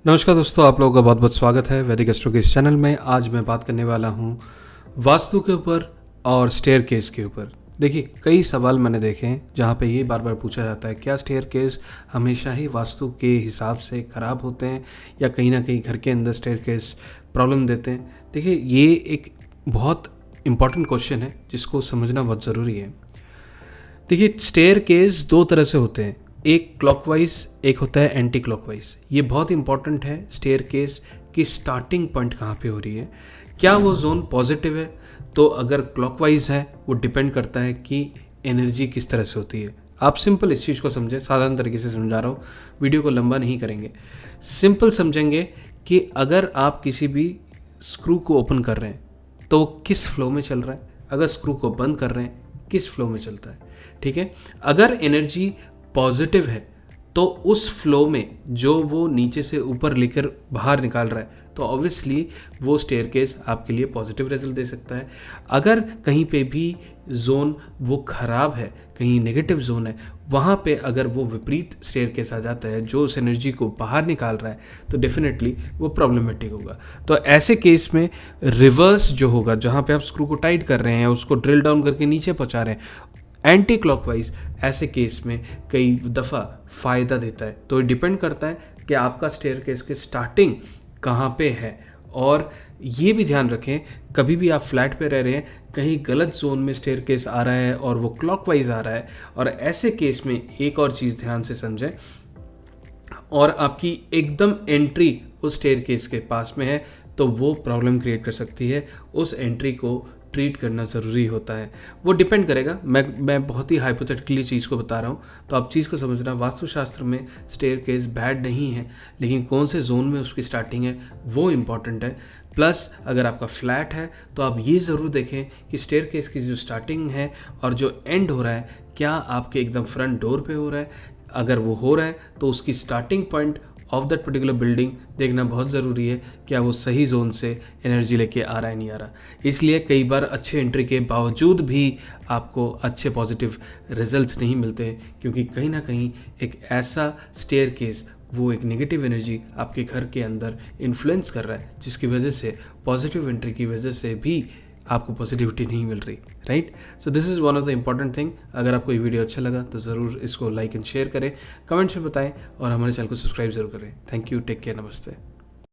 नमस्कार दोस्तों, आप लोगों का बहुत बहुत स्वागत है वैदिक एस्ट्रो के इस चैनल में। आज मैं बात करने वाला हूँ वास्तु के ऊपर और स्टेयरकेस के ऊपर। देखिए, कई सवाल मैंने देखे हैं जहाँ पे ये बार बार पूछा जाता है, क्या स्टेयरकेस हमेशा ही वास्तु के हिसाब से ख़राब होते हैं या कहीं ना कहीं घर के अंदर स्टेयरकेस प्रॉब्लम देते हैं। देखिए, ये एक बहुत इम्पॉर्टेंट क्वेश्चन है जिसको समझना बहुत ज़रूरी है। देखिए, स्टेयरकेस दो तरह से होते हैं, एक क्लॉकवाइज, एक होता है एंटी क्लॉकवाइज। ये बहुत इंपॉर्टेंट है, स्टेयरकेस की स्टार्टिंग पॉइंट कहाँ पे हो रही है, क्या वो जोन पॉजिटिव है। तो अगर क्लॉकवाइज है, वो डिपेंड करता है कि एनर्जी किस तरह से होती है। आप सिंपल इस चीज़ को समझें, साधारण तरीके से समझा रहा हूँ, वीडियो को लंबा नहीं करेंगे। सिंपल समझेंगे कि अगर आप किसी भी स्क्रू को ओपन कर रहे हैं तो किस फ्लो में चल रहा है, अगर स्क्रू को बंद कर रहे हैं किस फ्लो में चलता है। ठीक है, अगर एनर्जी पॉजिटिव है तो उस फ्लो में जो वो नीचे से ऊपर लेकर बाहर निकाल रहा है तो ऑब्वियसली वो स्टेयरकेस आपके लिए पॉजिटिव रिजल्ट दे सकता है। अगर कहीं पे भी जोन वो खराब है, कहीं नेगेटिव जोन है, वहाँ पे अगर वो विपरीत स्टेयरकेस आ जाता है जो उस एनर्जी को बाहर निकाल रहा है तो डेफिनेटली वो प्रॉब्लमेटिक होगा। तो ऐसे केस में रिवर्स जो होगा, जहाँ पे आप स्क्रू को टाइट कर रहे हैं, उसको ड्रिल डाउन करके नीचे पहुँचा रहे हैं, एंटी क्लॉकवाइज, ऐसे केस में कई दफ़ा फ़ायदा देता है। तो डिपेंड करता है कि आपका स्टेयरकेस के स्टार्टिंग कहाँ पे है। और ये भी ध्यान रखें, कभी भी आप फ्लैट पे रह रहे हैं, कहीं गलत जोन में स्टेयरकेस आ रहा है और वो क्लॉकवाइज आ रहा है, और ऐसे केस में एक और चीज़ ध्यान से समझें, और आपकी एकदम एंट्री उस स्टेयरकेस के पास में है तो वो प्रॉब्लम क्रिएट कर सकती है। उस एंट्री को ट्रीट करना ज़रूरी होता है। वो डिपेंड करेगा, मैं बहुत ही हाइपोथेटिकली चीज़ को बता रहा हूँ, तो आप चीज़ को समझना। वास्तुशास्त्र में स्टेयरकेस बैड नहीं है, लेकिन कौन से जोन में उसकी स्टार्टिंग है वो इम्पॉर्टेंट है। प्लस अगर आपका फ्लैट है तो आप ये ज़रूर देखें कि स्टेयरकेस की जो स्टार्टिंग है और जो एंड हो रहा है, क्या आपके एकदम फ्रंट डोर पे हो रहा है। अगर वो हो रहा है तो उसकी starting point of that particular building देखना बहुत ज़रूरी है, क्या वो सही जोन से एनर्जी लेके आ रहा है नहीं आ रहा। इसलिए कई बार अच्छे एंट्री के बावजूद भी आपको अच्छे पॉजिटिव रिजल्ट्स नहीं मिलते, क्योंकि कहीं ना कहीं एक ऐसा स्टेयरकेस, वो एक नेगेटिव एनर्जी आपके घर के अंदर इन्फ्लुएंस कर रहा है, जिसकी वजह से पॉजिटिव एंट्री की वजह से भी आपको पॉजिटिविटी नहीं मिल रही। Right, so this is one of the important thing. अगर आपको ये वीडियो अच्छा लगा तो ज़रूर इसको लाइक एंड शेयर करें, कमेंट्स में बताएं और हमारे चैनल को सब्सक्राइब जरूर करें। थैंक यू, टेक केयर, नमस्ते।